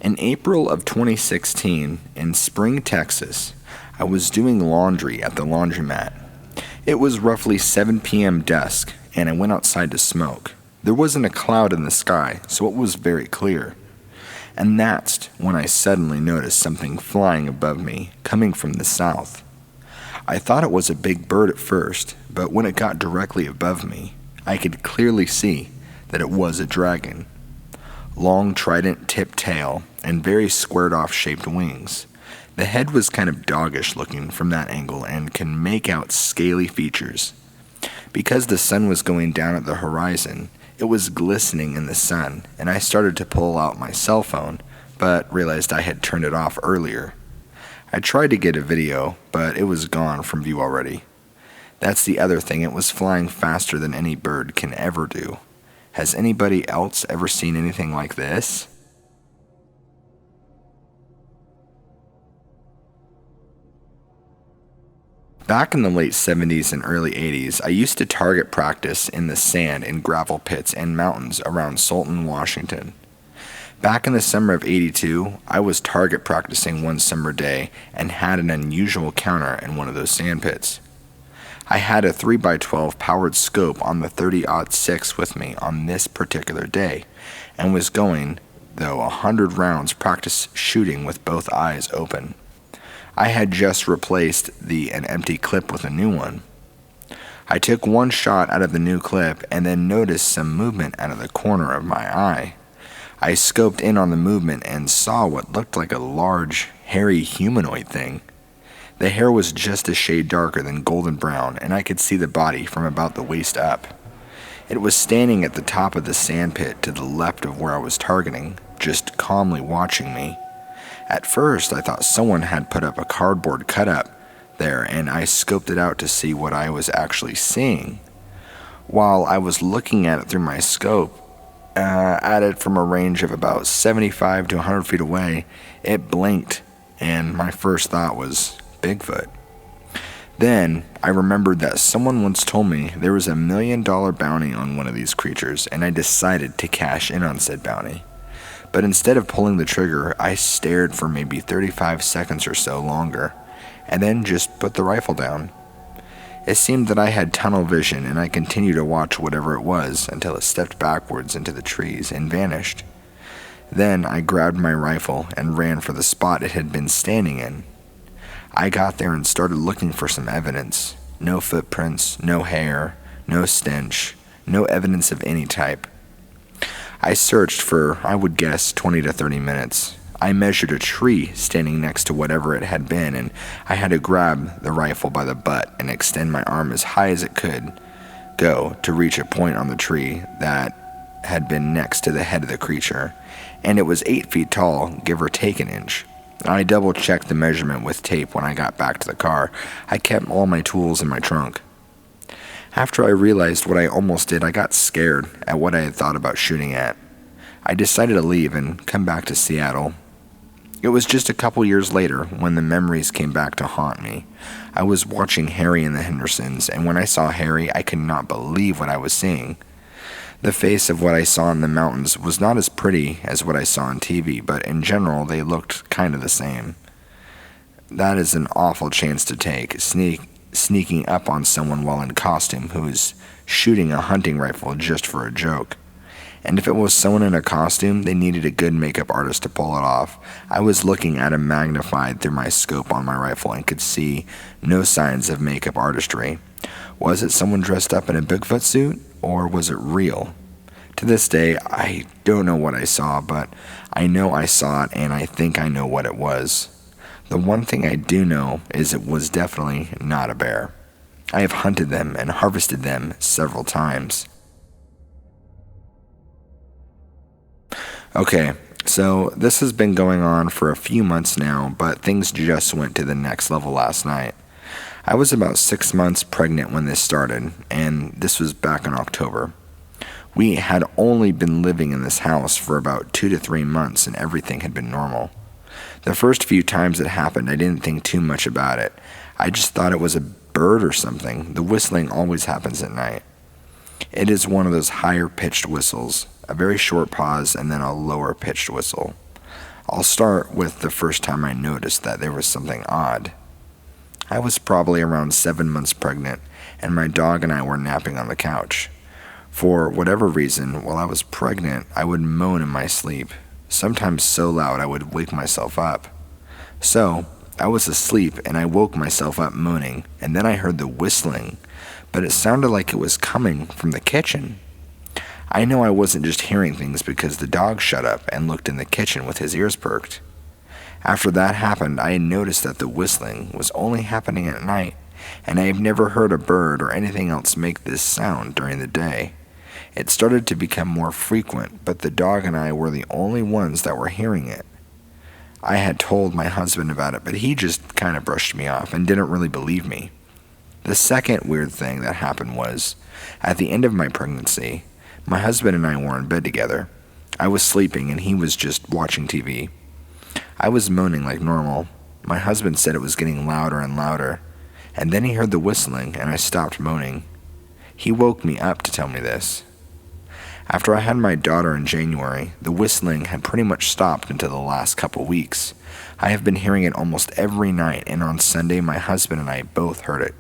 In April of 2016, in Spring, Texas, I was doing laundry at the laundromat. It was roughly 7 p.m. dusk, and I went outside to smoke. There wasn't a cloud in the sky, so it was very clear. And that's when I suddenly noticed something flying above me, coming from the south. I thought it was a big bird at first, but when it got directly above me, I could clearly see that it was a dragon. Long trident-tipped tail and very squared-off shaped wings. The head was kind of doggish looking from that angle and can make out scaly features. Because the sun was going down at the horizon, it was glistening in the sun, and I started to pull out my cell phone, but realized I had turned it off earlier. I tried to get a video, but it was gone from view already. That's the other thing, it was flying faster than any bird can ever do. Has anybody else ever seen anything like this? Back in the late 70s and early 80s, I used to target practice in the sand and gravel pits and mountains around Sultan, Washington. Back in the summer of '82, I was target practicing one summer day and had an unusual counter in one of those sand pits. I had a 3x12 powered scope on the 30-06 with me on this particular day, and was going, though 100 rounds practice shooting with both eyes open. I had just replaced an empty clip with a new one. I took one shot out of the new clip and then noticed some movement out of the corner of my eye. I scoped in on the movement and saw what looked like a large, hairy humanoid thing. The hair was just a shade darker than golden brown, and I could see the body from about the waist up. It was standing at the top of the sand pit to the left of where I was targeting, just calmly watching me. At first, I thought someone had put up a cardboard cut-up there, and I scoped it out to see what I was actually seeing. While I was looking at it through my scope, at it from a range of about 75 to 100 feet away, it blinked, and my first thought was Bigfoot. Then, I remembered that someone once told me there was $1 million bounty on one of these creatures, and I decided to cash in on said bounty. But instead of pulling the trigger, I stared for maybe 35 seconds or so longer, and then just put the rifle down. It seemed that I had tunnel vision, and I continued to watch whatever it was until it stepped backwards into the trees and vanished. Then I grabbed my rifle and ran for the spot it had been standing in. I got there and started looking for some evidence. No footprints, no hair, no stench, no evidence of any type. I searched for, I would guess, 20 to 30 minutes. I measured a tree standing next to whatever it had been, and I had to grab the rifle by the butt and extend my arm as high as it could go to reach a point on the tree that had been next to the head of the creature, and it was 8 feet tall, give or take an inch. I double-checked the measurement with tape when I got back to the car. I kept all my tools in my trunk. After I realized what I almost did, I got scared at what I had thought about shooting at. I decided to leave and come back to Seattle. It was just a couple years later when the memories came back to haunt me. I was watching Harry and the Hendersons, and when I saw Harry, I could not believe what I was seeing. The face of what I saw in the mountains was not as pretty as what I saw on TV, but in general, they looked kind of the same. That is an awful chance to take, sneaking up on someone while in costume who is shooting a hunting rifle just for a joke. And if it was someone in a costume, they needed a good makeup artist to pull it off. I was looking at him magnified through my scope on my rifle and could see no signs of makeup artistry. Was it someone dressed up in a Bigfoot suit, or was it real? To this day, I don't know what I saw, but I know I saw it, and I think I know what it was. The one thing I do know is it was definitely not a bear. I have hunted them and harvested them several times. Okay, so this has been going on for a few months now, but things just went to the next level last night. I was about 6 months pregnant when this started, and this was back in October. We had only been living in this house for about 2 to 3 months, and everything had been normal. The first few times it happened, I didn't think too much about it. I just thought it was a bird or something. The whistling always happens at night. It is one of those higher pitched whistles, a very short pause and then a lower pitched whistle. I'll start with the first time I noticed that there was something odd. I was probably around 7 months pregnant, and my dog and I were napping on the couch. For whatever reason, while I was pregnant, I would moan in my sleep, sometimes so loud I would wake myself up. So, I was asleep and I woke myself up moaning, and then I heard the whistling, but it sounded like it was coming from the kitchen. I know I wasn't just hearing things because the dog shut up and looked in the kitchen with his ears perked. After that happened, I had noticed that the whistling was only happening at night, and I have never heard a bird or anything else make this sound during the day. It started to become more frequent, but the dog and I were the only ones that were hearing it. I had told my husband about it, but he just kind of brushed me off and didn't really believe me. The second weird thing that happened was, at the end of my pregnancy, my husband and I were in bed together. I was sleeping and he was just watching TV. I was moaning like normal. My husband said it was getting louder and louder, and then he heard the whistling and I stopped moaning. He woke me up to tell me this. After I had my daughter in January, the whistling had pretty much stopped until the last couple weeks. I have been hearing it almost every night, and on Sunday my husband and I both heard it.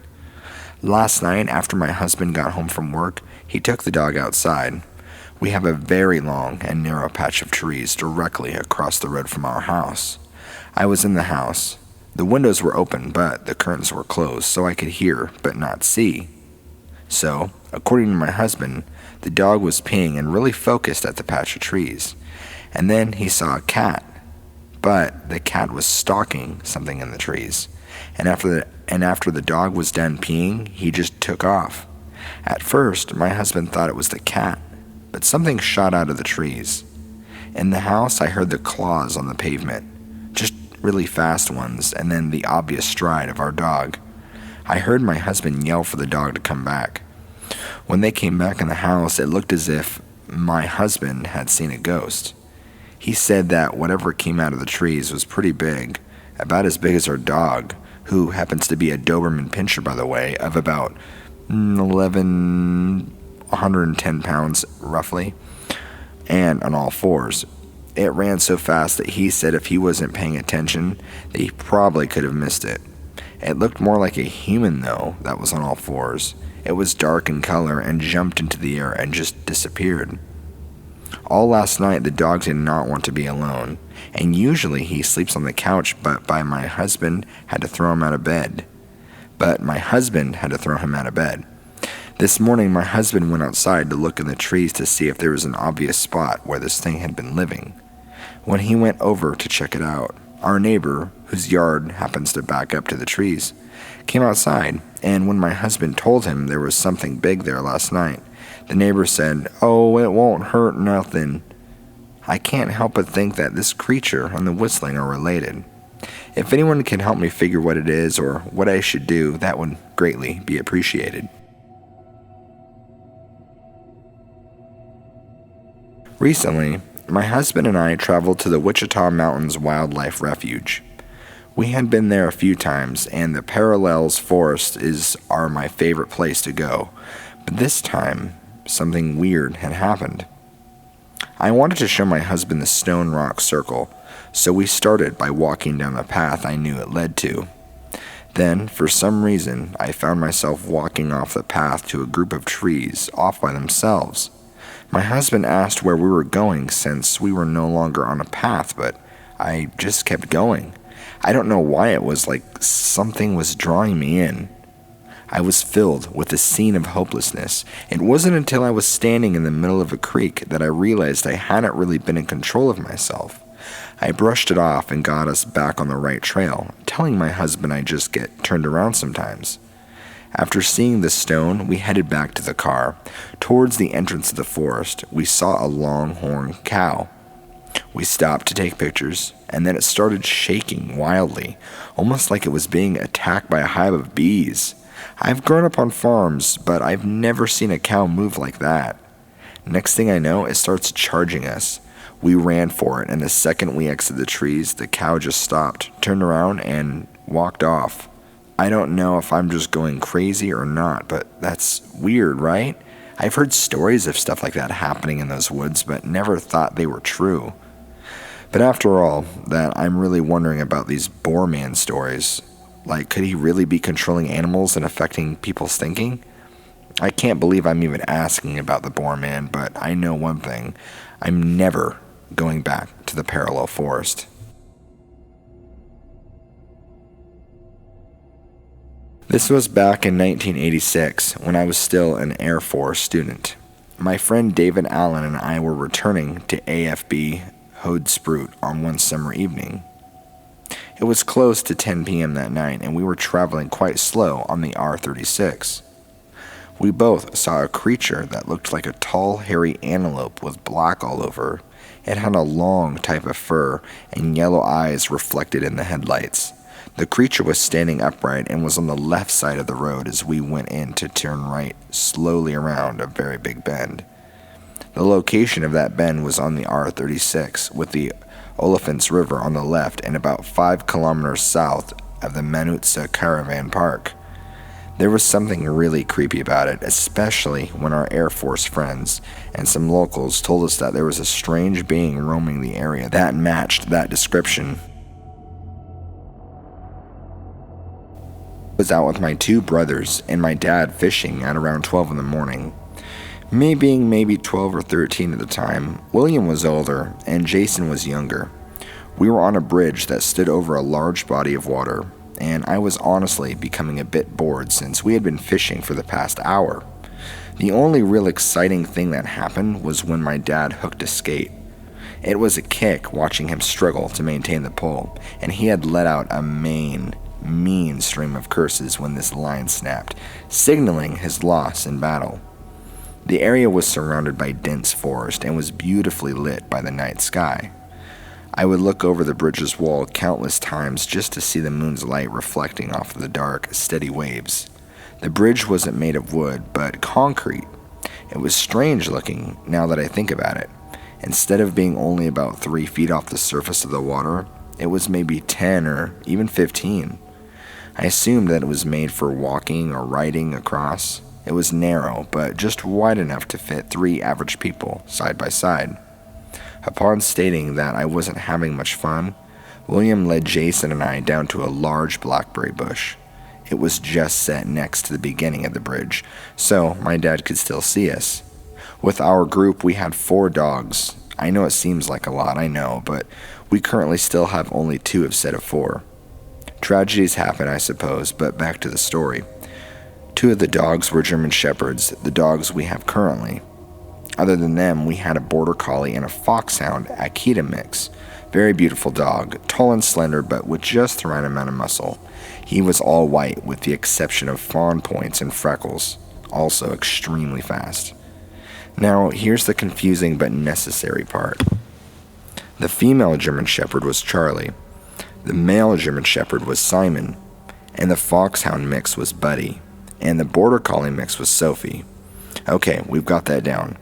Last night, after my husband got home from work, he took the dog outside. We have a very long and narrow patch of trees directly across the road from our house. I was in the house. The windows were open, but the curtains were closed, so I could hear but not see. So, according to my husband, the dog was peeing and really focused at the patch of trees. And then he saw a cat, but the cat was stalking something in the trees. And after the dog was done peeing, he just took off. At first, my husband thought it was the cat, but something shot out of the trees. In the house, I heard the claws on the pavement, just really fast ones, and then the obvious stride of our dog. I heard my husband yell for the dog to come back. When they came back in the house, it looked as if my husband had seen a ghost. He said that whatever came out of the trees was pretty big, about as big as our dog, who happens to be a Doberman Pinscher, by the way, of about 110 pounds roughly, and on all fours. It ran so fast that he said if he wasn't paying attention, that he probably could have missed it. It looked more like a human, though, that was on all fours. It was dark in color and jumped into the air and just disappeared. All last night, the dog did not want to be alone, and usually he sleeps on the couch, but my husband had to throw him out of bed. This morning, my husband went outside to look in the trees to see if there was an obvious spot where this thing had been living. When he went over to check it out, our neighbor, whose yard happens to back up to the trees, came outside, and when my husband told him there was something big there last night, the neighbor said, "Oh, it won't hurt nothing." I can't help but think that this creature and the whistling are related. If anyone can help me figure what it is or what I should do, that would greatly be appreciated. Recently, my husband and I traveled to the Wichita Mountains Wildlife Refuge. We had been there a few times, and the Parallels Forest are my favorite place to go. But this time, something weird had happened. I wanted to show my husband the Stone Rock Circle, so we started by walking down the path I knew it led to. Then, for some reason, I found myself walking off the path to a group of trees off by themselves. My husband asked where we were going since we were no longer on a path, but I just kept going. I don't know why, it was like something was drawing me in. I was filled with a scene of hopelessness. It wasn't until I was standing in the middle of a creek that I realized I hadn't really been in control of myself. I brushed it off and got us back on the right trail, telling my husband I just get turned around sometimes. After seeing the stone, we headed back to the car. Towards the entrance of the forest, we saw a longhorn cow. We stopped to take pictures, and then it started shaking wildly, almost like it was being attacked by a hive of bees. I've grown up on farms, but I've never seen a cow move like that. Next thing I know, it starts charging us. We ran for it, and the second we exited the trees, the cow just stopped, turned around, and walked off. I don't know if I'm just going crazy or not, but that's weird, right? I've heard stories of stuff like that happening in those woods, but never thought they were true. But after all that, I'm really wondering about these Boar Man stories. Like, could he really be controlling animals and affecting people's thinking? I can't believe I'm even asking about the Boar Man, but I know one thing. I'm never going back to the parallel forest. This was back in 1986 when I was still an Air Force student. My friend David Allen and I were returning to AFB Hoedsproot on one summer evening. It was close to 10 p.m. that night, and we were traveling quite slow on the R36. We both saw a creature that looked like a tall, hairy antelope with black all over. It had a long type of fur and yellow eyes reflected in the headlights. The creature was standing upright and was on the left side of the road as we went in to turn right, slowly around a very big bend. The location of that bend was on the R36, with the Oliphants River on the left and about 5 kilometers south of the Manutsa Caravan Park. There was something really creepy about it, especially when our Air Force friends and some locals told us that there was a strange being roaming the area that matched that description. I was out with my 2 brothers and my dad fishing at around 12 in the morning. Me being maybe 12 or 13 at the time, William was older and Jason was younger. We were on a bridge that stood over a large body of water, and I was honestly becoming a bit bored since we had been fishing for the past hour. The only real exciting thing that happened was when my dad hooked a skate. It was a kick watching him struggle to maintain the pole, and he had let out a mean stream of curses when this line snapped, signaling his loss in battle. The area was surrounded by dense forest and was beautifully lit by the night sky. I would look over the bridge's wall countless times just to see the moon's light reflecting off of the dark, steady waves. The bridge wasn't made of wood, but concrete. It was strange looking now that I think about it. Instead of being only about 3 feet off the surface of the water, it was maybe 10 or even 15. I assumed that it was made for walking or riding across. It was narrow, but just wide enough to fit 3 average people side by side. Upon stating that I wasn't having much fun, William led Jason and I down to a large blackberry bush. It was just set next to the beginning of the bridge, so my dad could still see us. With our group, we had 4 dogs. I know it seems like a lot, I know, but we currently still have only 2 instead of 4. Tragedies happen, I suppose, but back to the story. 2 of the dogs were German Shepherds, the dogs we have currently. Other than them, we had a Border Collie and a Foxhound Akita mix. Very beautiful dog, tall and slender, but with just the right amount of muscle. He was all white, with the exception of fawn points and freckles, also extremely fast. Now, here's the confusing but necessary part. The female German Shepherd was Charlie. The male German Shepherd was Simon, and the Foxhound mix was Buddy, and the Border Collie mix was Sophie. Okay, we've got that down.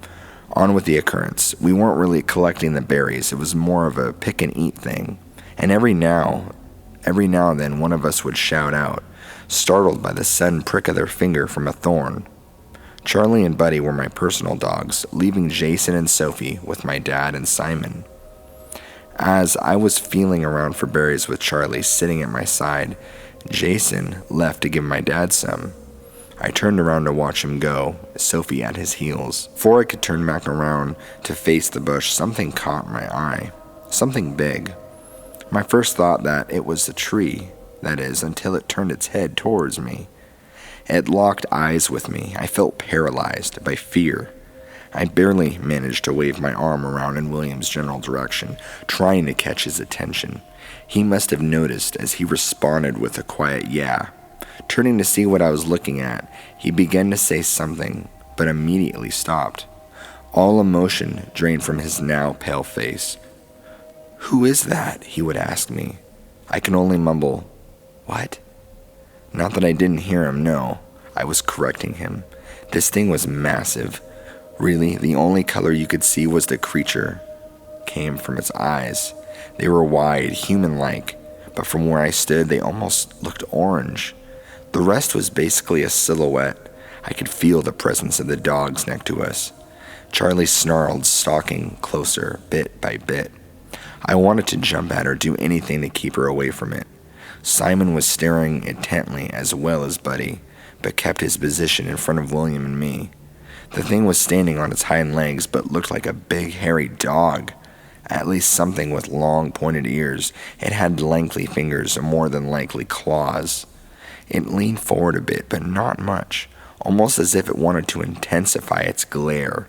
On with the occurrence. We weren't really collecting the berries, it was more of a pick and eat thing, and every now and then one of us would shout out, startled by the sudden prick of their finger from a thorn. Charlie and Buddy were my personal dogs, leaving Jason and Sophie with my dad and Simon. As I was feeling around for berries with Charlie sitting at my side, Jason left to give my dad some. I turned around to watch him go, Sophie at his heels. Before I could turn back around to face the bush, something caught my eye. Something big. My first thought that it was a tree, that is, until it turned its head towards me. It locked eyes with me. I felt paralyzed by fear. I barely managed to wave my arm around in William's general direction, trying to catch his attention. He must have noticed as he responded with a quiet yeah. Turning to see what I was looking at, he began to say something, but immediately stopped. All emotion drained from his now pale face. "Who is that?" he would ask me. I can only mumble, "What?" Not that I didn't hear him, no. I was correcting him. This thing was massive. Really, the only color you could see was the creature came from its eyes. They were wide, human-like, but from where I stood, they almost looked orange. The rest was basically a silhouette. I could feel the presence of the dogs next to us. Charlie snarled, stalking closer, bit by bit. I wanted to jump at her, do anything to keep her away from it. Simon was staring intently as well as Buddy, but kept his position in front of William and me. The thing was standing on its hind legs, but looked like a big hairy dog. At least something with long pointed ears. It had lengthy fingers and more than likely claws. It leaned forward a bit, but not much, almost as if it wanted to intensify its glare,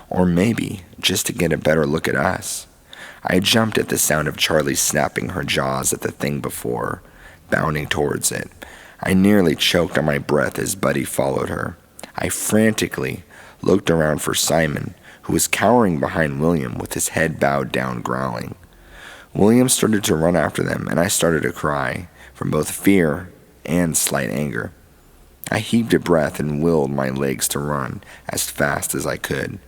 or maybe just to get a better look at us. I jumped at the sound of Charlie snapping her jaws at the thing before, bounding towards it. I nearly choked on my breath as Buddy followed her. I frantically looked around for Simon, who was cowering behind William with his head bowed down, growling. William started to run after them, and I started to cry, from both fear and slight anger. I heaved a breath and willed my legs to run as fast as I could.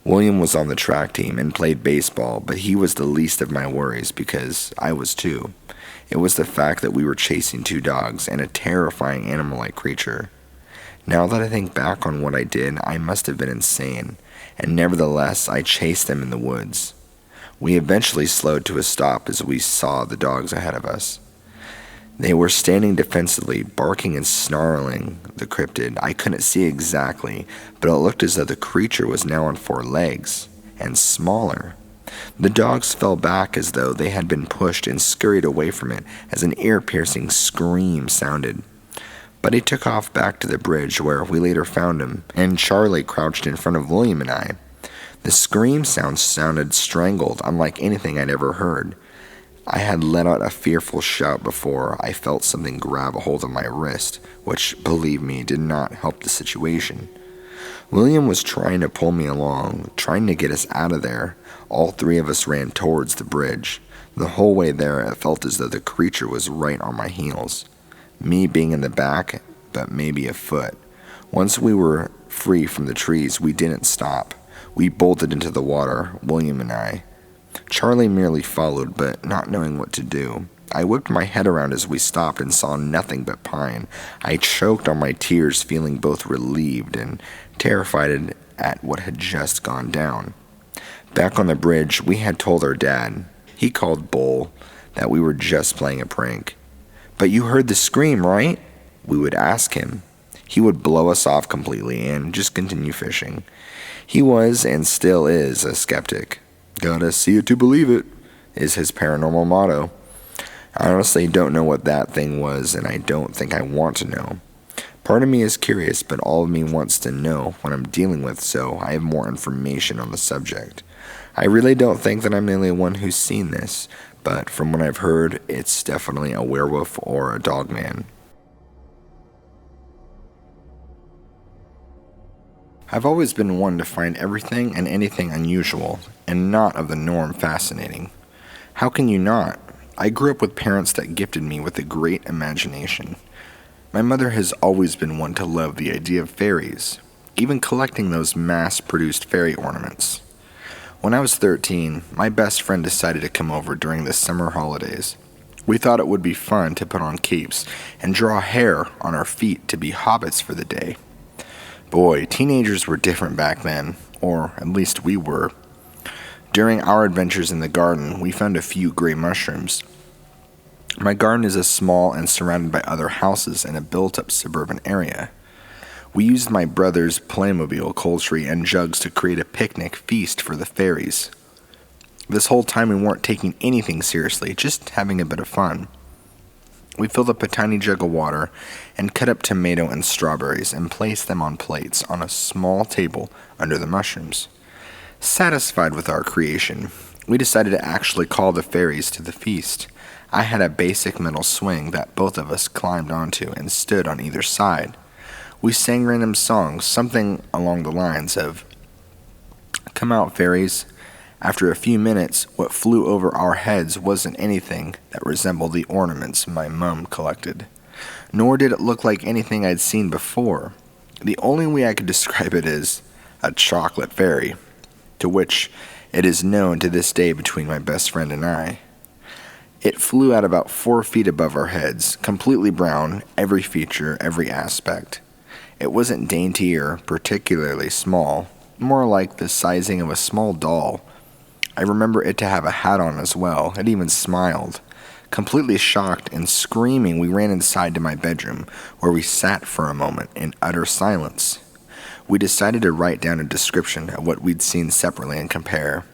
William was on the track team and played baseball, but he was the least of my worries because I was too. It was the fact that we were chasing two dogs and a terrifying animal-like creature. Now that I think back on what I did, I must have been insane, and nevertheless, I chased them in the woods. We eventually slowed to a stop as we saw the dogs ahead of us. They were standing defensively, barking and snarling the cryptid. I couldn't see exactly, but it looked as though the creature was now on 4 legs, and smaller. The dogs fell back as though they had been pushed and scurried away from it as an ear-piercing scream sounded. But he took off back to the bridge where we later found him, and Charlie crouched in front of William and I. The scream sounded strangled, unlike anything I'd ever heard. I had let out a fearful shout before I felt something grab a hold of my wrist, which, believe me, did not help the situation. William was trying to pull me along, trying to get us out of there. All 3 of us ran towards the bridge. The whole way there, it felt as though the creature was right on my heels. Me being in the back, but maybe a foot. Once we were free from the trees, we didn't stop. We bolted into the water, William and I. Charlie merely followed, but not knowing what to do. I whipped my head around as we stopped and saw nothing but pine. I choked on my tears, feeling both relieved and terrified at what had just gone down. Back on the bridge, we had told our dad, he called Bull, that we were just playing a prank. "But you heard the scream, right?" we would ask him. He would blow us off completely and just continue fishing. He was, and still is, a skeptic. "Gotta see it to believe it," is his paranormal motto. I honestly don't know what that thing was, and I don't think I want to know. Part of me is curious, but all of me wants to know what I'm dealing with, so I have more information on the subject. I really don't think that I'm the only one who's seen this, but from what I've heard, it's definitely a werewolf or a dogman. I've always been one to find everything and anything unusual, and not of the norm fascinating. How can you not? I grew up with parents that gifted me with a great imagination. My mother has always been one to love the idea of fairies, even collecting those mass-produced fairy ornaments. When I was 13, my best friend decided to come over during the summer holidays. We thought it would be fun to put on capes and draw hair on our feet to be hobbits for the day. Boy, teenagers were different back then, or at least we were. During our adventures in the garden, we found a few gray mushrooms. My garden is small and surrounded by other houses in a built-up suburban area. We used my brother's Playmobil, poultry, and jugs to create a picnic feast for the fairies. This whole time we weren't taking anything seriously, just having a bit of fun. We filled up a tiny jug of water and cut up tomato and strawberries and placed them on plates on a small table under the mushrooms. Satisfied with our creation, we decided to actually call the fairies to the feast. I had a basic metal swing that both of us climbed onto and stood on either side. We sang random songs, something along the lines of, "Come out, fairies." After a few minutes, what flew over our heads wasn't anything that resembled the ornaments my mum collected. Nor did it look like anything I'd seen before. The only way I could describe it is a chocolate fairy, to which it is known to this day between my best friend and I. It flew at about 4 feet above our heads, completely brown, every feature, every aspect. It wasn't dainty or particularly small, more like the sizing of a small doll. I remember it to have a hat on as well. It even smiled. Completely shocked and screaming, we ran inside to my bedroom, where we sat for a moment in utter silence. We decided to write down a description of what we'd seen separately and compare.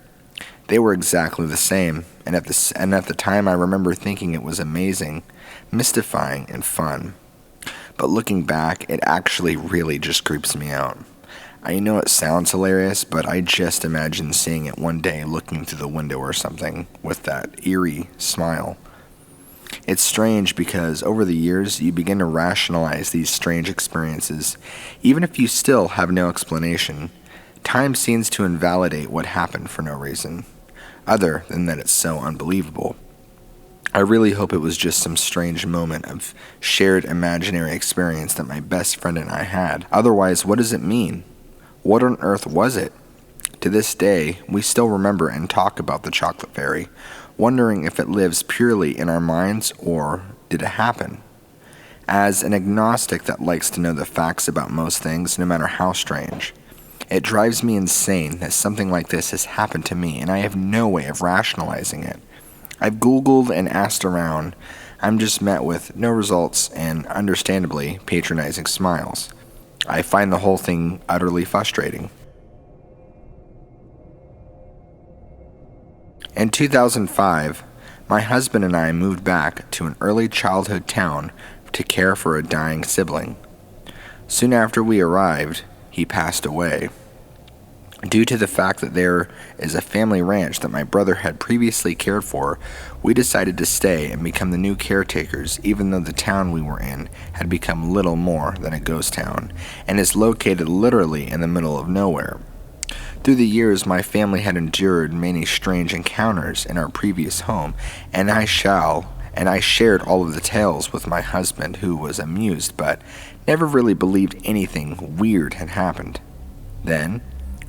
They were exactly the same, and at the time I remember thinking it was amazing, mystifying, and fun. But looking back, it actually really just creeps me out. I know it sounds hilarious, but I just imagine seeing it one day looking through the window or something with that eerie smile. It's strange because over the years you begin to rationalize these strange experiences. Even if you still have no explanation, time seems to invalidate what happened for no reason, other than that it's so unbelievable. I really hope it was just some strange moment of shared imaginary experience that my best friend and I had. Otherwise, what does it mean? What on earth was it? To this day, we still remember and talk about the chocolate fairy, wondering if it lives purely in our minds or did it happen. As an agnostic that likes to know the facts about most things, no matter how strange, it drives me insane that something like this has happened to me and I have no way of rationalizing it. I've Googled and asked around. I'm just met with no results and, understandably, patronizing smiles. I find the whole thing utterly frustrating. In 2005, my husband and I moved back to an early childhood town to care for a dying sibling. Soon after we arrived, he passed away. Due to the fact that there is a family ranch that my brother had previously cared for, we decided to stay and become the new caretakers, even though the town we were in had become little more than a ghost town and is located literally in the middle of nowhere. Through the years, my family had endured many strange encounters in our previous home, and I shared all of the tales with my husband, who was amused but never really believed anything weird had happened. Then,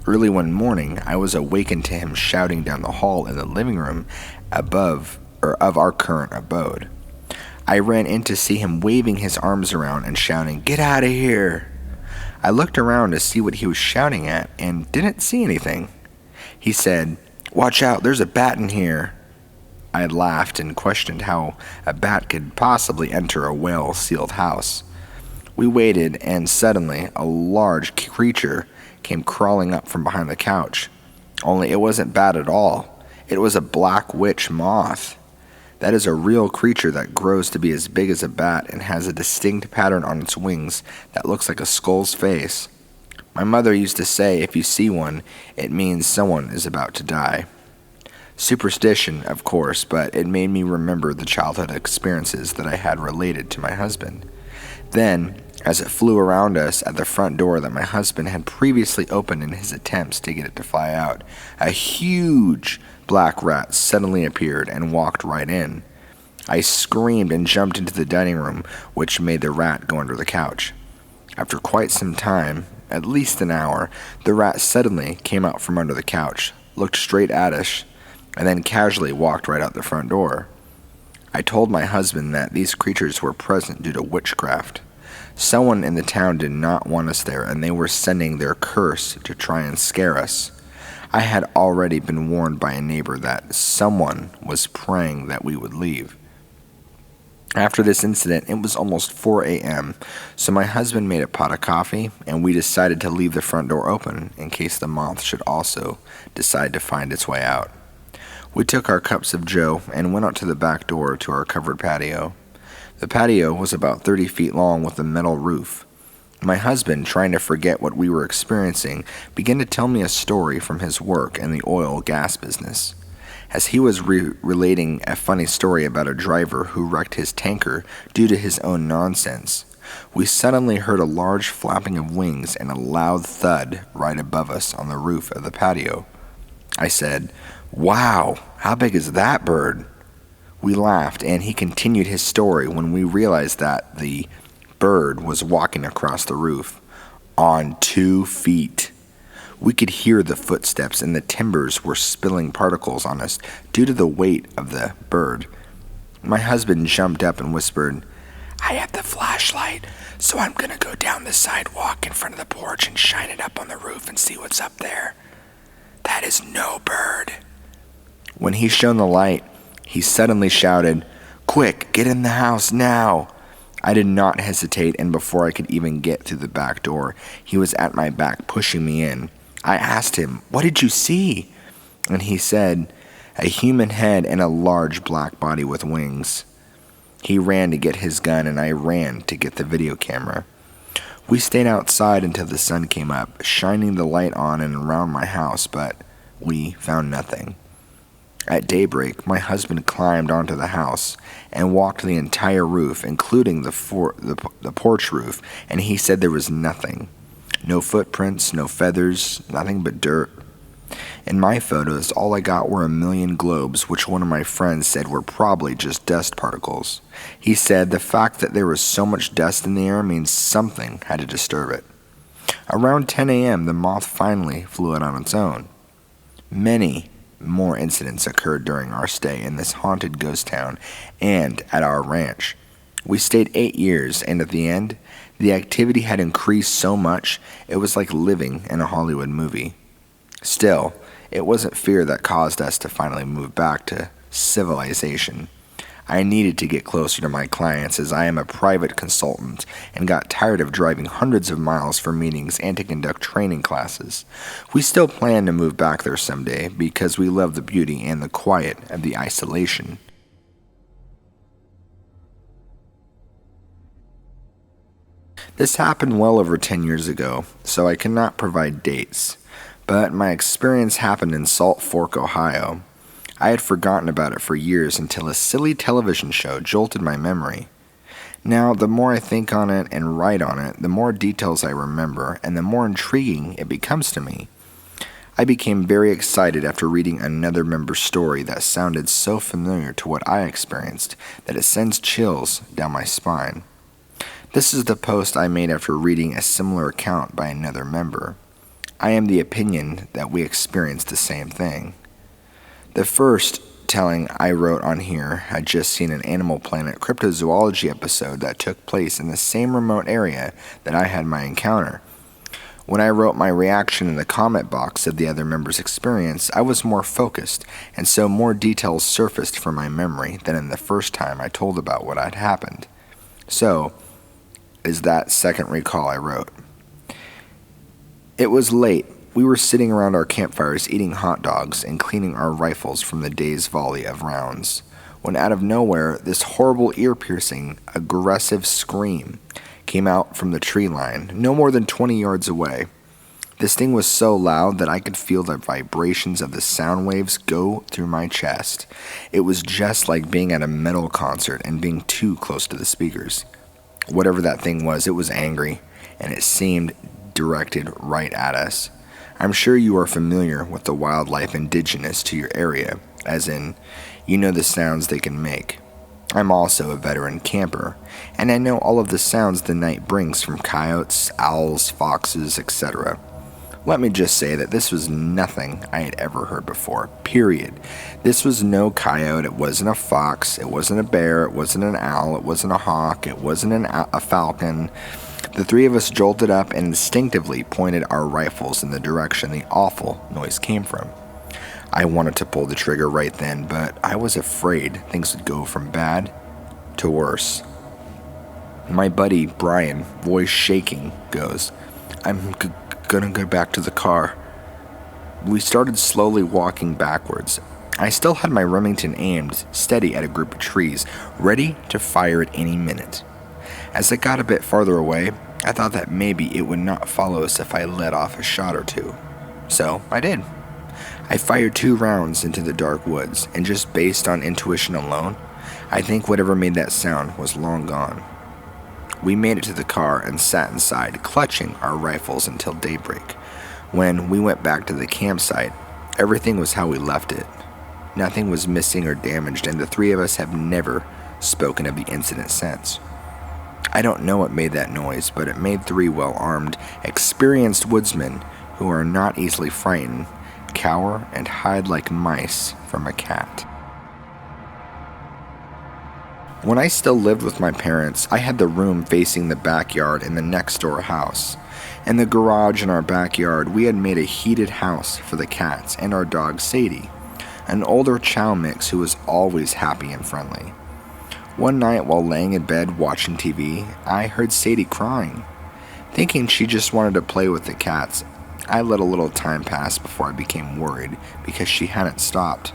early one morning, I was awakened to him shouting down the hall in the living room of our current abode. I ran in to see him waving his arms around and shouting, "Get out of here!" I looked around to see what he was shouting at and didn't see anything. He said, "Watch out, there's a bat in here." I laughed and questioned how a bat could possibly enter a well-sealed house. We waited, and suddenly a large creature came crawling up from behind the couch. Only it wasn't bat at all. It was a black witch moth. That is a real creature that grows to be as big as a bat and has a distinct pattern on its wings that looks like a skull's face. My mother used to say if you see one, it means someone is about to die. Superstition, of course, but it made me remember the childhood experiences that I had related to my husband. Then, as it flew around us at the front door that my husband had previously opened in his attempts to get it to fly out, a huge black rat suddenly appeared and walked right in. I screamed and jumped into the dining room, which made the rat go under the couch. After quite some time, at least an hour, the rat suddenly came out from under the couch, looked straight at us, and then casually walked right out the front door. I told my husband that these creatures were present due to witchcraft. Someone in the town did not want us there, and they were sending their curse to try and scare us. I had already been warned by a neighbor that someone was praying that we would leave. After this incident, it was almost 4 a.m., so my husband made a pot of coffee, and we decided to leave the front door open in case the moth should also decide to find its way out. We took our cups of joe and went out to the back door to our covered patio. The patio was about 30 feet long with a metal roof. My husband, trying to forget what we were experiencing, began to tell me a story from his work in the oil-gas business. As he was relating a funny story about a driver who wrecked his tanker due to his own nonsense, we suddenly heard a large flapping of wings and a loud thud right above us on the roof of the patio. I said, "Wow, how big is that bird?" We laughed, and he continued his story when we realized that the bird was walking across the roof on 2 feet. We could hear the footsteps, and the timbers were spilling particles on us due to the weight of the bird. My husband jumped up and whispered, "I have the flashlight, so I'm going to go down the sidewalk in front of the porch and shine it up on the roof and see what's up there. That is no bird." When he shone the light, he suddenly shouted, "Quick, get in the house now!" I did not hesitate, and before I could even get through the back door, he was at my back pushing me in. I asked him, "What did you see?" And he said, "A human head and a large black body with wings." He ran to get his gun, and I ran to get the video camera. We stayed outside until the sun came up, shining the light on and around my house, but we found nothing. At daybreak, my husband climbed onto the house and walked the entire roof, including the porch roof, and he said there was nothing. No footprints, no feathers, nothing but dirt. In my photos, all I got were a million globes, which one of my friends said were probably just dust particles. He said the fact that there was so much dust in the air means something had to disturb it. Around 10 a.m., the moth finally flew out on its own. Many more incidents occurred during our stay in this haunted ghost town and at our ranch. We stayed 8 years, and at the end, the activity had increased so much it was like living in a Hollywood movie. Still, it wasn't fear that caused us to finally move back to civilization. I needed to get closer to my clients as I am a private consultant and got tired of driving hundreds of miles for meetings and to conduct training classes. We still plan to move back there someday because we love the beauty and the quiet of the isolation. This happened well over 10 years ago, so I cannot provide dates, but my experience happened in Salt Fork, Ohio. I had forgotten about it for years until a silly television show jolted my memory. Now, the more I think on it and write on it, the more details I remember, and the more intriguing it becomes to me. I became very excited after reading another member's story that sounded so familiar to what I experienced that it sends chills down my spine. This is the post I made after reading a similar account by another member. I am the opinion that we experienced the same thing. The first telling I wrote on here had just seen an Animal Planet cryptozoology episode that took place in the same remote area that I had my encounter. When I wrote my reaction in the comment box of the other member's experience, I was more focused, and so more details surfaced from my memory than in the first time I told about what had happened. So, is that second recall I wrote. It was late. We were sitting around our campfires eating hot dogs and cleaning our rifles from the day's volley of rounds, when out of nowhere, this horrible ear-piercing, aggressive scream came out from the tree line, no more than 20 yards away. This thing was so loud that I could feel the vibrations of the sound waves go through my chest. It was just like being at a metal concert and being too close to the speakers. Whatever that thing was, it was angry, and it seemed directed right at us. I'm sure you are familiar with the wildlife indigenous to your area, as in, you know the sounds they can make. I'm also a veteran camper, and I know all of the sounds the night brings from coyotes, owls, foxes, etc. Let me just say that this was nothing I had ever heard before, period. This was no coyote, it wasn't a fox, it wasn't a bear, it wasn't an owl, it wasn't a hawk, it wasn't a falcon. The three of us jolted up and instinctively pointed our rifles in the direction the awful noise came from. I wanted to pull the trigger right then, but I was afraid things would go from bad to worse. My buddy, Brian, voice shaking, goes, "I'm gonna go back to the car." We started slowly walking backwards. I still had my Remington aimed steady at a group of trees, ready to fire at any minute. As it got a bit farther away, I thought that maybe it would not follow us if I let off a shot or two. So I did. I fired 2 rounds into the dark woods, and just based on intuition alone, I think whatever made that sound was long gone. We made it to the car and sat inside, clutching our rifles until daybreak. When we went back to the campsite, everything was how we left it. Nothing was missing or damaged, and the three of us have never spoken of the incident since. I don't know what made that noise, but it made 3 well-armed, experienced woodsmen who are not easily frightened cower and hide like mice from a cat. When I still lived with my parents, I had the room facing the backyard in the next door house. In the garage in our backyard, we had made a heated house for the cats and our dog Sadie. an older chow mix who was always happy and friendly. One night while laying in bed watching TV, I heard Sadie crying. Thinking she just wanted to play with the cats, I let a little time pass before I became worried because she hadn't stopped.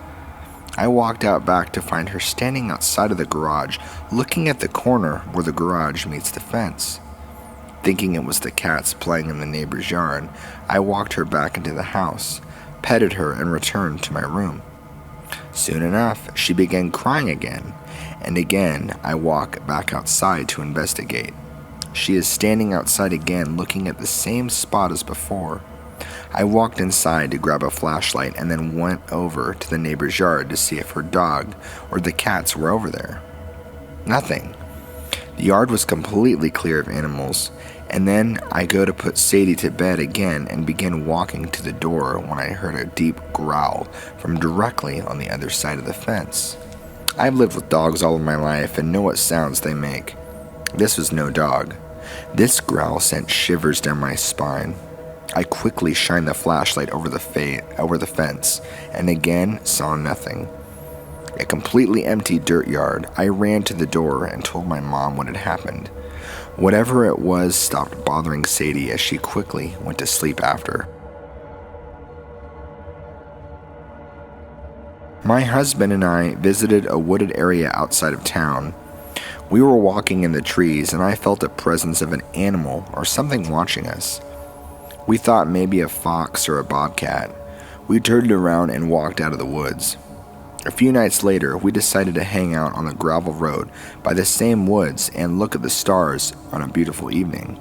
I walked out back to find her standing outside of the garage, looking at the corner where the garage meets the fence. Thinking it was the cats playing in the neighbor's yard, I walked her back into the house, petted her, and returned to my room. Soon enough, she began crying again, and again I walk back outside to investigate. She is standing outside again, looking at the same spot as before. I walked inside to grab a flashlight and then went over to the neighbor's yard to see if her dog or the cats were over there. Nothing. The yard was completely clear of animals, and then I go to put Sadie to bed again and begin walking to the door when I heard a deep growl from directly on the other side of the fence. I've lived with dogs all of my life and know what sounds they make. This was no dog. This growl sent shivers down my spine. I quickly shined the flashlight over the fence and again saw nothing. A completely empty dirt yard. I ran to the door and told my mom what had happened. Whatever it was stopped bothering Sadie as she quickly went to sleep after. My husband and I visited a wooded area outside of town. We were walking in the trees and I felt a presence of an animal or something watching us. We thought maybe a fox or a bobcat. We turned around and walked out of the woods. A few nights later, we decided to hang out on the gravel road by the same woods and look at the stars on a beautiful evening.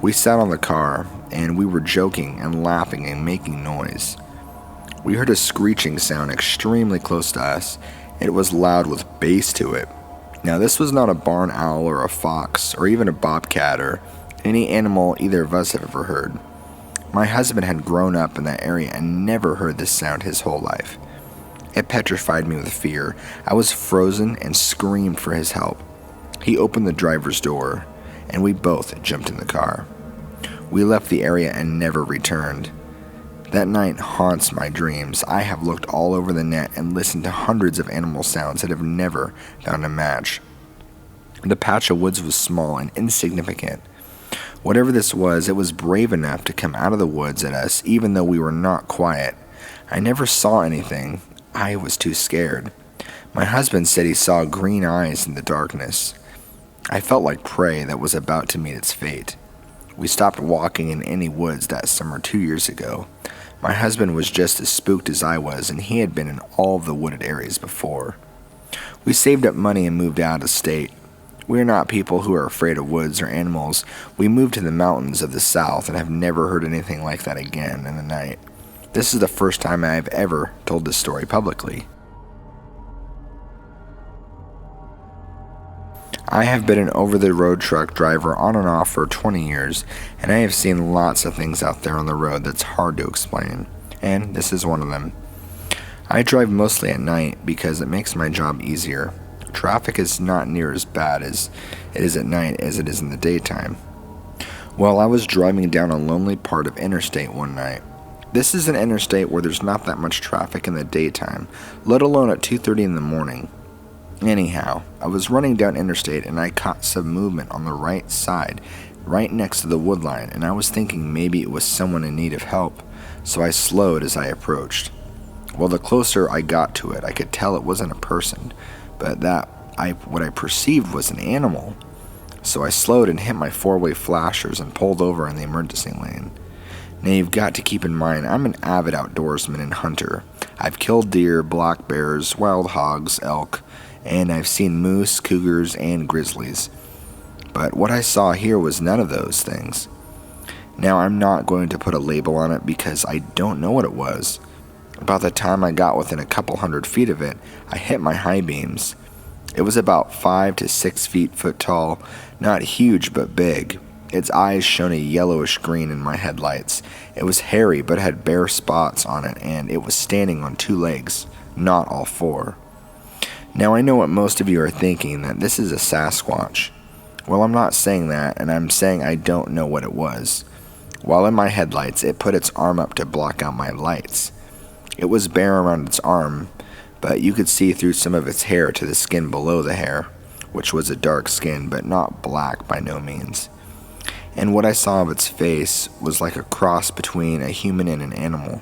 We sat on the car and we were joking and laughing and making noise. We heard a screeching sound extremely close to us. It was loud with bass to it. Now, this was not a barn owl or a fox or even a bobcat or any animal either of us have ever heard. My husband had grown up in that area and never heard this sound his whole life. It petrified me with fear. I was frozen and screamed for his help. He opened the driver's door, and we both jumped in the car. We left the area and never returned. That night haunts my dreams. I have looked all over the net and listened to hundreds of animal sounds that have never found a match. The patch of woods was small and insignificant. Whatever this was, it was brave enough to come out of the woods at us, even though we were not quiet. I never saw anything. I was too scared. My husband said he saw green eyes in the darkness. I felt like prey that was about to meet its fate. We stopped walking in any woods that summer 2 years ago. My husband was just as spooked as I was, and he had been in all of the wooded areas before. We saved up money and moved out of state. We are not people who are afraid of woods or animals. We moved to the mountains of the south and have never heard anything like that again in the night. This is the first time I have ever told this story publicly. I have been an over-the-road truck driver on and off for 20 years, and I have seen lots of things out there on the road that's hard to explain, and this is one of them. I drive mostly at night because it makes my job easier. Traffic is not near as bad as it is at night as it is in the daytime. Well, I was driving down a lonely part of interstate one night. This is an interstate where there's not that much traffic in the daytime, let alone at 2:30 in the morning. Anyhow, I was running down interstate and I caught some movement on the right side, right next to the wood line, and I was thinking maybe it was someone in need of help, so I slowed as I approached. Well, the closer I got to it, I could tell it wasn't a person, but what I perceived was an animal. So I slowed and hit my four-way flashers and pulled over in the emergency lane. Now you've got to keep in mind, I'm an avid outdoorsman and hunter. I've killed deer, black bears, wild hogs, elk, and I've seen moose, cougars, and grizzlies. But what I saw here was none of those things. Now I'm not going to put a label on it because I don't know what it was. About the time I got within a couple 100 feet of it, I hit my high beams. It was about 5 to 6 foot tall, not huge but big. Its eyes shone a yellowish green in my headlights. It was hairy but had bare spots on it, and it was standing on 2 legs, not all 4. Now I know what most of you are thinking, that this is a Sasquatch. Well, I'm not saying that, and I'm saying I don't know what it was. While in my headlights, it put its arm up to block out my lights. It was bare around its arm, but you could see through some of its hair to the skin below the hair, which was a dark skin, but not black by no means. And what I saw of its face was like a cross between a human and an animal.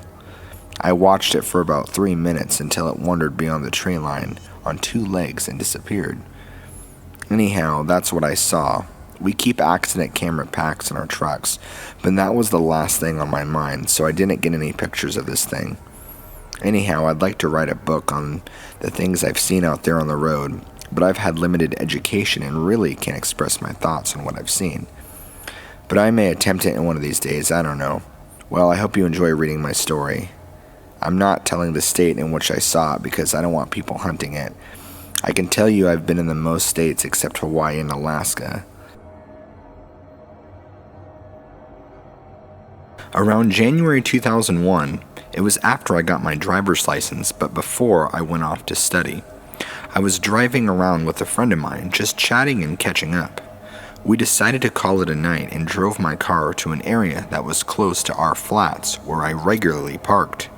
I watched it for about 3 minutes until it wandered beyond the tree line on 2 legs and disappeared. Anyhow, that's what I saw. We keep accident camera packs in our trucks, but that was the last thing on my mind, so I didn't get any pictures of this thing. Anyhow, I'd like to write a book on the things I've seen out there on the road, but I've had limited education and really can't express my thoughts on what I've seen. But I may attempt it in one of these days, I don't know. Well, I hope you enjoy reading my story. I'm not telling the state in which I saw it because I don't want people hunting it. I can tell you I've been in the most states except Hawaii and Alaska. Around January 2001, it was after I got my driver's license, but before I went off to study. I was driving around with a friend of mine, just chatting and catching up. We decided to call it a night and drove my car to an area that was close to our flats where I regularly parked.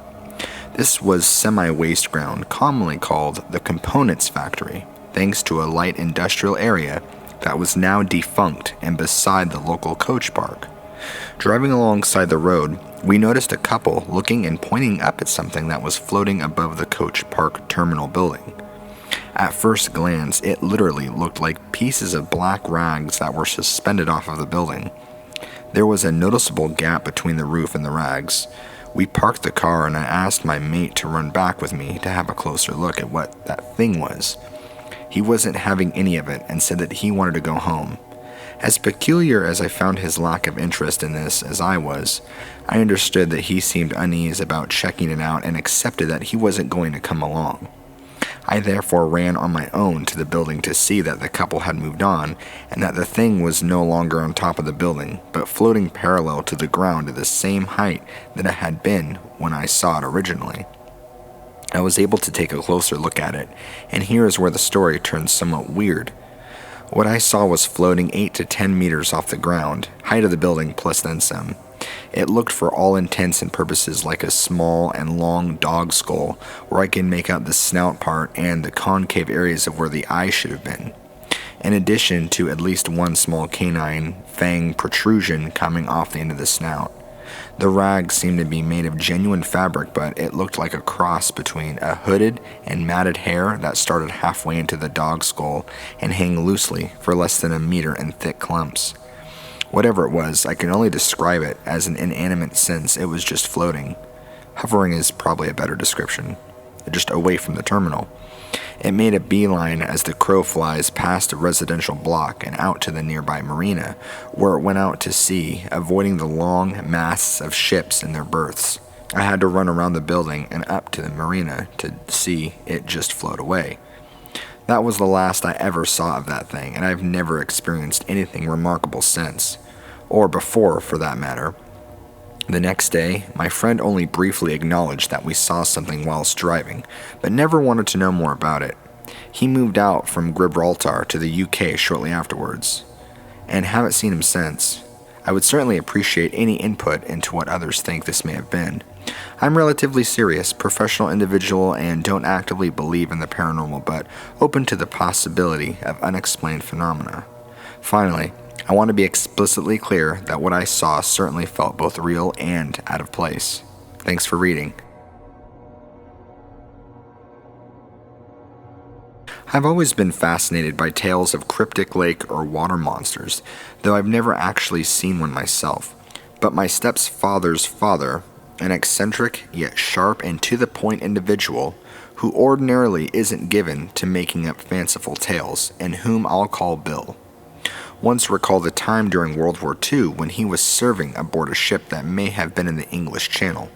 This was semi-waste ground, commonly called the Components Factory, thanks to a light industrial area that was now defunct and beside the local coach park. Driving alongside the road, we noticed a couple looking and pointing up at something that was floating above the coach park terminal building. At first glance, it literally looked like pieces of black rags that were suspended off of the building. There was a noticeable gap between the roof and the rags. We parked the car and I asked my mate to run back with me to have a closer look at what that thing was. He wasn't having any of it and said that he wanted to go home. As peculiar as I found his lack of interest in this as I was, I understood that he seemed uneasy about checking it out and accepted that he wasn't going to come along. I therefore ran on my own to the building to see that the couple had moved on and that the thing was no longer on top of the building, but floating parallel to the ground at the same height that it had been when I saw it originally. I was able to take a closer look at it, and here is where the story turns somewhat weird. What I saw was floating 8 to 10 meters off the ground, height of the building plus then some. It looked for all intents and purposes like a small and long dog skull, where I can make out the snout part and the concave areas of where the eyes should have been, in addition to at least one small canine fang protrusion coming off the end of the snout. The rags seemed to be made of genuine fabric, but it looked like a cross between a hooded and matted hair that started halfway into the dog skull and hang loosely for less than a meter in thick clumps. Whatever it was, I can only describe it as an inanimate since it was just floating. Hovering is probably a better description, just away from the terminal. It made a beeline as the crow flies past a residential block and out to the nearby marina, where it went out to sea, avoiding the long masts of ships in their berths. I had to run around the building and up to the marina to see it just float away. That was the last I ever saw of that thing, and I've never experienced anything remarkable since, or before for that matter. The next day, my friend only briefly acknowledged that we saw something whilst driving, but never wanted to know more about it. He moved out from Gibraltar to the UK shortly afterwards, and haven't seen him since. I would certainly appreciate any input into what others think this may have been. I'm relatively serious, professional individual, and don't actively believe in the paranormal, but open to the possibility of unexplained phenomena. Finally, I want to be explicitly clear that what I saw certainly felt both real and out of place. Thanks for reading. I've always been fascinated by tales of cryptic lake or water monsters, though I've never actually seen one myself. But my stepfather's father, an eccentric yet sharp and to-the-point individual who ordinarily isn't given to making up fanciful tales, and whom I'll call Bill, once recalled a time during World War II when he was serving aboard a ship that may have been in the English Channel.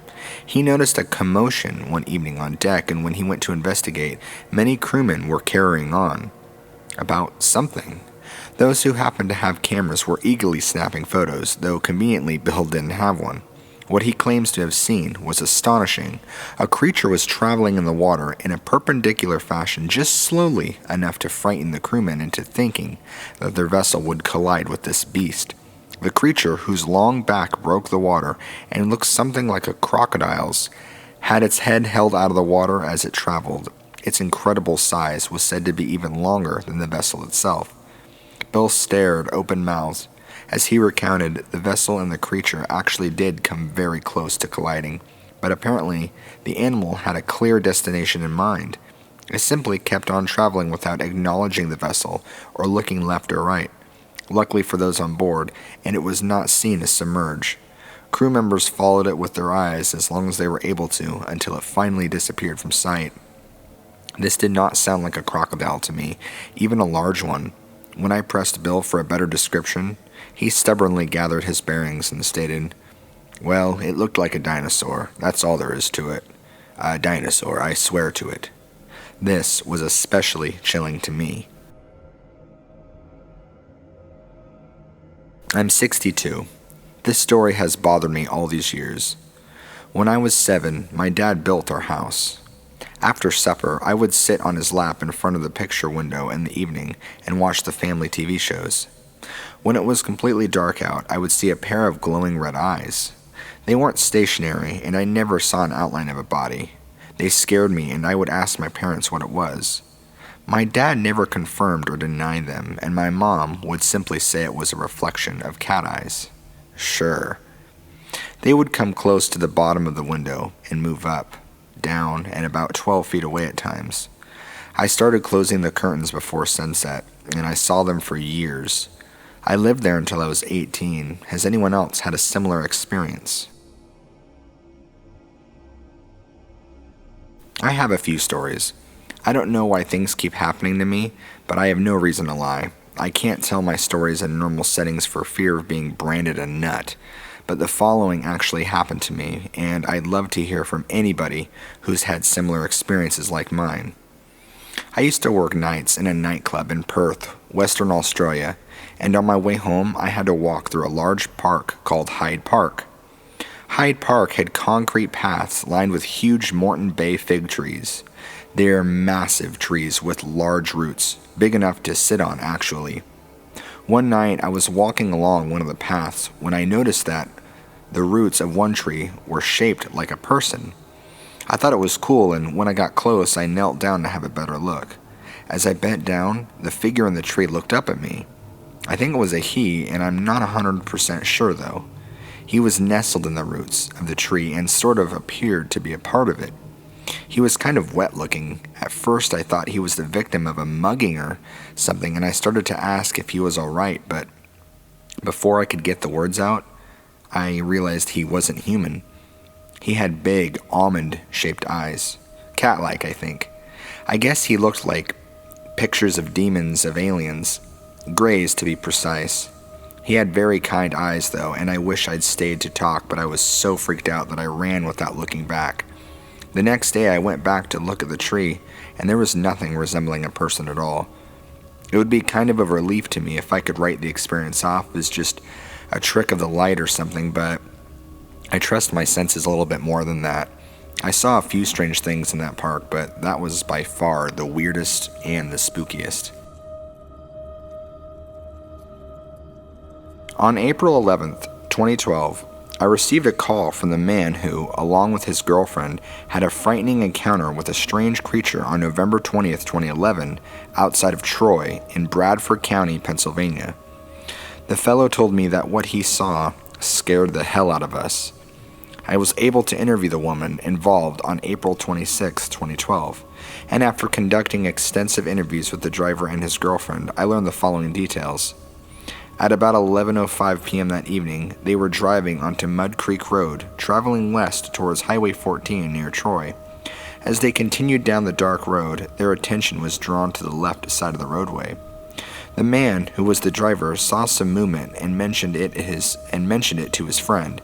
He noticed a commotion one evening on deck, and when he went to investigate, many crewmen were carrying on about something. Those who happened to have cameras were eagerly snapping photos, though conveniently Bill didn't have one. What he claims to have seen was astonishing. A creature was traveling in the water in a perpendicular fashion, just slowly enough to frighten the crewmen into thinking that their vessel would collide with this beast. The creature, whose long back broke the water and looked something like a crocodile's, had its head held out of the water as it traveled. Its incredible size was said to be even longer than the vessel itself. Bill stared open-mouthed. As he recounted, the vessel and the creature actually did come very close to colliding, but apparently the animal had a clear destination in mind. It simply kept on traveling without acknowledging the vessel or looking left or right. Luckily for those on board, and it was not seen to submerge. Crew members followed it with their eyes as long as they were able to until it finally disappeared from sight. This did not sound like a crocodile to me, even a large one. When I pressed Bill for a better description, he stubbornly gathered his bearings and stated, "Well, it looked like a dinosaur. That's all there is to it. A dinosaur, I swear to it." This was especially chilling to me. I'm 62. This story has bothered me all these years. When I was 7, my dad built our house. After supper, I would sit on his lap in front of the picture window in the evening and watch the family TV shows. When it was completely dark out, I would see a pair of glowing red eyes. They weren't stationary, and I never saw an outline of a body. They scared me, and I would ask my parents what it was. My dad never confirmed or denied them, and my mom would simply say it was a reflection of cat eyes. Sure. They would come close to the bottom of the window and move up, down, and about 12 feet away at times. I started closing the curtains before sunset, and I saw them for years. I lived there until I was 18. Has anyone else had a similar experience? I have a few stories. I don't know why things keep happening to me, but I have no reason to lie. I can't tell my stories in normal settings for fear of being branded a nut, but the following actually happened to me, and I'd love to hear from anybody who's had similar experiences like mine. I used to work nights in a nightclub in Perth, Western Australia, and on my way home I had to walk through a large park called Hyde Park. Hyde Park had concrete paths lined with huge Moreton Bay fig trees. They are massive trees with large roots, big enough to sit on actually. One night I was walking along one of the paths when I noticed that the roots of one tree were shaped like a person. I thought it was cool, and when I got close I knelt down to have a better look. As I bent down, the figure in the tree looked up at me. I think it was a he, and I'm not 100% sure though. He was nestled in the roots of the tree and sort of appeared to be a part of it. He was kind of wet looking. At first I thought he was the victim of a mugging or something, and I started to ask if he was alright, but before I could get the words out, I realized he wasn't human. He had big, almond-shaped eyes. Cat-like, I think. I guess he looked like pictures of demons, of aliens. Grays, to be precise. He had very kind eyes, though, and I wish I'd stayed to talk, but I was so freaked out that I ran without looking back. The next day I went back to look at the tree, and there was nothing resembling a person at all. It would be kind of a relief to me if I could write the experience off as just a trick of the light or something, but I trust my senses a little bit more than that. I saw a few strange things in that park, but that was by far the weirdest and the spookiest. On April 11th, 2012, I received a call from the man who, along with his girlfriend, had a frightening encounter with a strange creature on November 20th, 2011, outside of Troy in Bradford County, Pennsylvania. The fellow told me that what he saw scared the hell out of us. I was able to interview the woman involved on April 26, 2012, and after conducting extensive interviews with the driver and his girlfriend, I learned the following details. At about 11:05 p.m. that evening, they were driving onto Mud Creek Road, traveling west towards Highway 14 near Troy. As they continued down the dark road, their attention was drawn to the left side of the roadway. The man, who was the driver, saw some movement and mentioned it to his friend.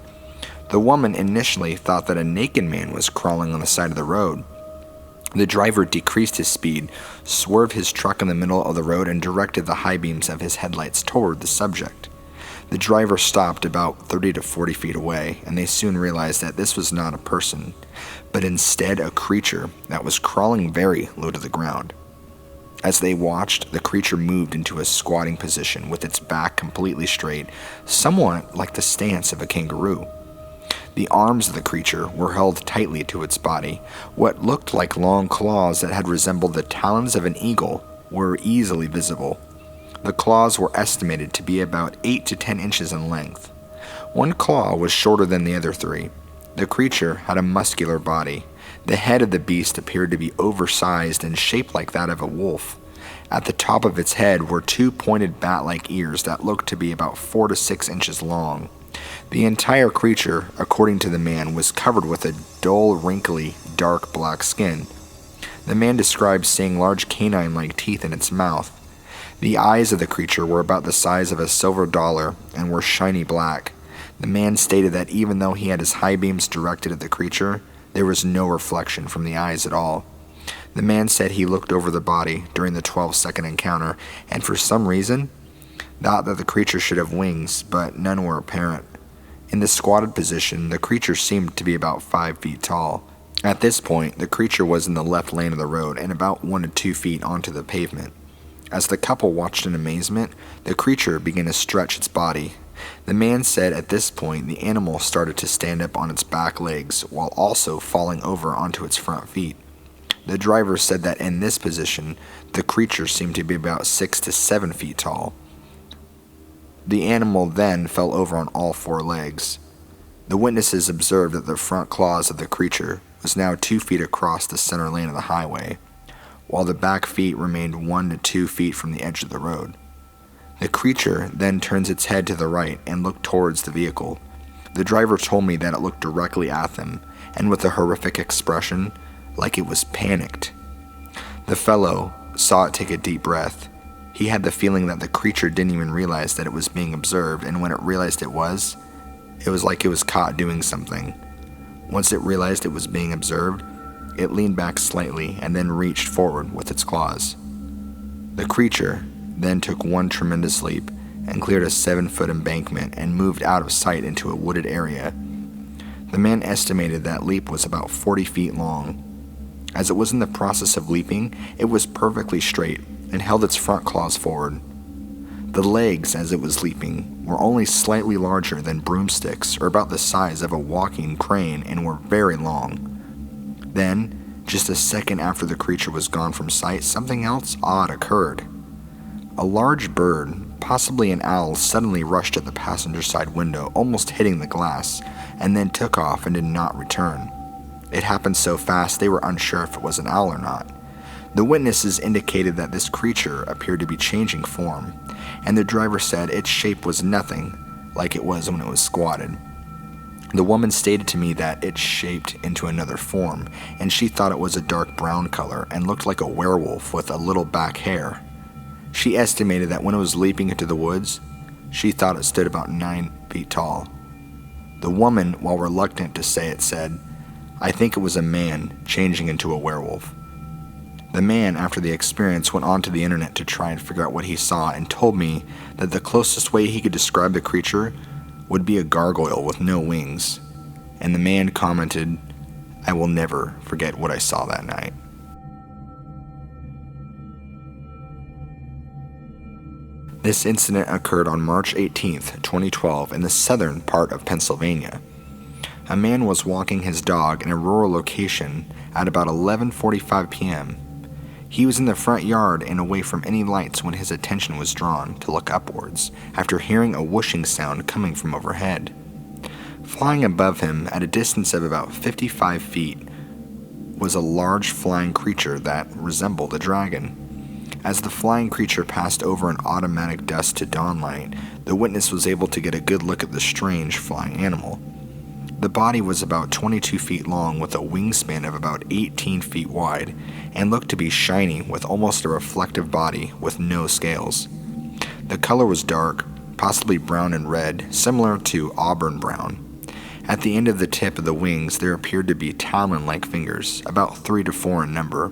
The woman initially thought that a naked man was crawling on the side of the road. The driver decreased his speed, swerved his truck in the middle of the road, and directed the high beams of his headlights toward the subject. The driver stopped about 30 to 40 feet away, and they soon realized that this was not a person, but instead a creature that was crawling very low to the ground. As they watched, the creature moved into a squatting position with its back completely straight, somewhat like the stance of a kangaroo. The arms of the creature were held tightly to its body. What looked like long claws that had resembled the talons of an eagle were easily visible. The claws were estimated to be about 8 to 10 inches in length. One claw was shorter than the other three. The creature had a muscular body. The head of the beast appeared to be oversized and shaped like that of a wolf. At the top of its head were two pointed bat-like ears that looked to be about 4 to 6 inches long. The entire creature, according to the man, was covered with a dull, wrinkly, dark black skin. The man described seeing large canine-like teeth in its mouth. The eyes of the creature were about the size of a silver dollar and were shiny black. The man stated that even though he had his high beams directed at the creature, there was no reflection from the eyes at all. The man said he looked over the body during the 12-second encounter and for some reason thought that the creature should have wings, but none were apparent. In the squatted position, the creature seemed to be about 5 feet tall. At this point, the creature was in the left lane of the road and about 1 to 2 feet onto the pavement. As the couple watched in amazement, the creature began to stretch its body. The man said at this point the animal started to stand up on its back legs while also falling over onto its front feet. The driver said that in this position, the creature seemed to be about 6 to 7 feet tall. The animal then fell over on all 4 legs. The witnesses observed that the front claws of the creature was now 2 feet across the center lane of the highway, while the back feet remained 1 to 2 feet from the edge of the road. The creature then turns its head to the right and looked towards the vehicle. The driver told me that it looked directly at them, and with a horrific expression, like it was panicked. The fellow saw it take a deep breath. He had the feeling that the creature didn't even realize that it was being observed, and when it realized it was like it was caught doing something. Once it realized it was being observed, it leaned back slightly and then reached forward with its claws. The creature then took one tremendous leap and cleared a 7-foot embankment and moved out of sight into a wooded area. The man estimated that leap was about 40 feet long. As it was in the process of leaping, it was perfectly straight and held its front claws forward. The legs, as it was leaping, were only slightly larger than broomsticks or about the size of a walking crane and were very long. Then, just a second after the creature was gone from sight, something else odd occurred. A large bird, possibly an owl, suddenly rushed at the passenger side window, almost hitting the glass, and then took off and did not return. It happened so fast they were unsure if it was an owl or not. The witnesses indicated that this creature appeared to be changing form, and the driver said its shape was nothing like it was when it was squatted. The woman stated to me that it shaped into another form, and she thought it was a dark brown color and looked like a werewolf with a little back hair. She estimated that when it was leaping into the woods, she thought it stood about 9 feet tall. The woman, while reluctant to say it, said, "I think it was a man changing into a werewolf." The man, after the experience, went onto the internet to try and figure out what he saw and told me that the closest way he could describe the creature would be a gargoyle with no wings. And the man commented, "I will never forget what I saw that night." This incident occurred on March 18th, 2012 in the southern part of Pennsylvania. A man was walking his dog in a rural location at about 11:45 p.m. He was in the front yard and away from any lights when his attention was drawn to look upwards after hearing a whooshing sound coming from overhead. Flying above him at a distance of about 55 feet was a large flying creature that resembled a dragon. As the flying creature passed over an automatic dusk to dawn light, the witness was able to get a good look at the strange flying animal. The body was about 22 feet long with a wingspan of about 18 feet wide and looked to be shiny with almost a reflective body with no scales. The color was dark, possibly brown and red, similar to auburn brown. At the end of the tip of the wings there appeared to be talon-like fingers, about 3 to 4 in number.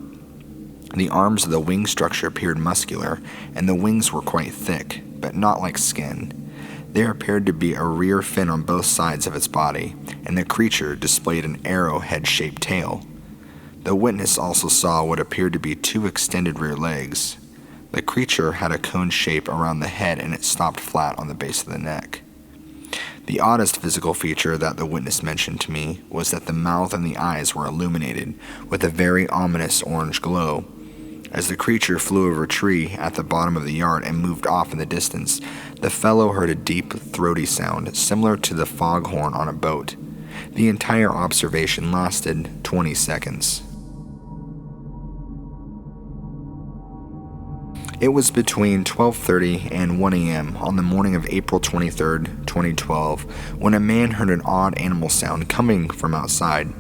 The arms of the wing structure appeared muscular, and the wings were quite thick, but not like skin. There appeared to be a rear fin on both sides of its body, and the creature displayed an arrowhead-shaped tail. The witness also saw what appeared to be 2 extended rear legs. The creature had a cone shape around the head and it stopped flat on the base of the neck. The oddest physical feature that the witness mentioned to me was that the mouth and the eyes were illuminated with a very ominous orange glow. As the creature flew over a tree at the bottom of the yard and moved off in the distance, the fellow heard a deep, throaty sound similar to the foghorn on a boat. The entire observation lasted 20 seconds. It was between 12:30 and 1 a.m. on the morning of April 23, 2012, when a man heard an odd animal sound coming from outside.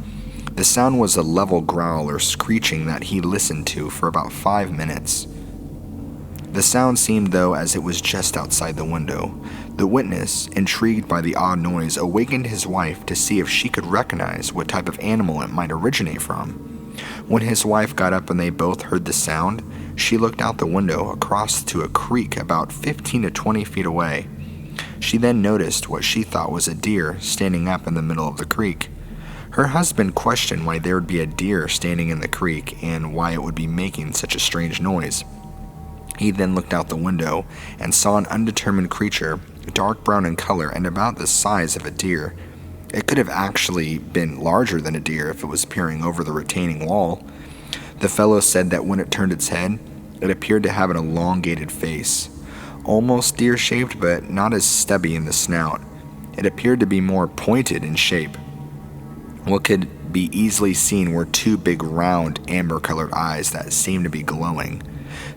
The sound was a level growl or screeching that he listened to for about 5 minutes. The sound seemed though as it was just outside the window. The witness, intrigued by the odd noise, awakened his wife to see if she could recognize what type of animal it might originate from. When his wife got up and they both heard the sound, she looked out the window across to a creek about 15 to 20 feet away. She then noticed what she thought was a deer standing up in the middle of the creek. Her husband questioned why there would be a deer standing in the creek and why it would be making such a strange noise. He then looked out the window and saw an undetermined creature, dark brown in color and about the size of a deer. It could have actually been larger than a deer if it was peering over the retaining wall. The fellow said that when it turned its head, it appeared to have an elongated face, almost deer-shaped but not as stubby in the snout. It appeared to be more pointed in shape. What could be easily seen were two big round amber-colored eyes that seemed to be glowing.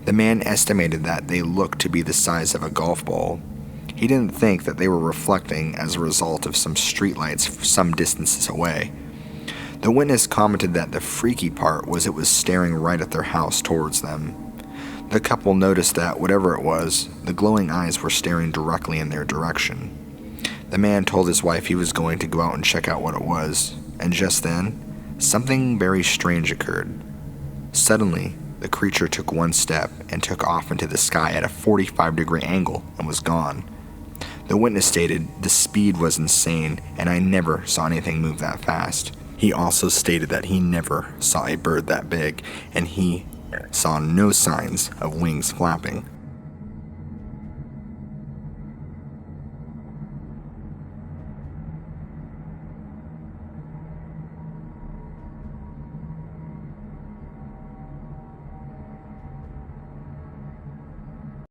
The man estimated that they looked to be the size of a golf ball. He didn't think that they were reflecting as a result of some streetlights some distances away. The witness commented that the freaky part was it was staring right at their house towards them. The couple noticed that whatever it was, the glowing eyes were staring directly in their direction. The man told his wife he was going to go out and check out what it was, and just then, something very strange occurred. Suddenly, the creature took one step and took off into the sky at a 45-degree angle and was gone. The witness stated the speed was insane and I never saw anything move that fast. He also stated that he never saw a bird that big and he saw no signs of wings flapping.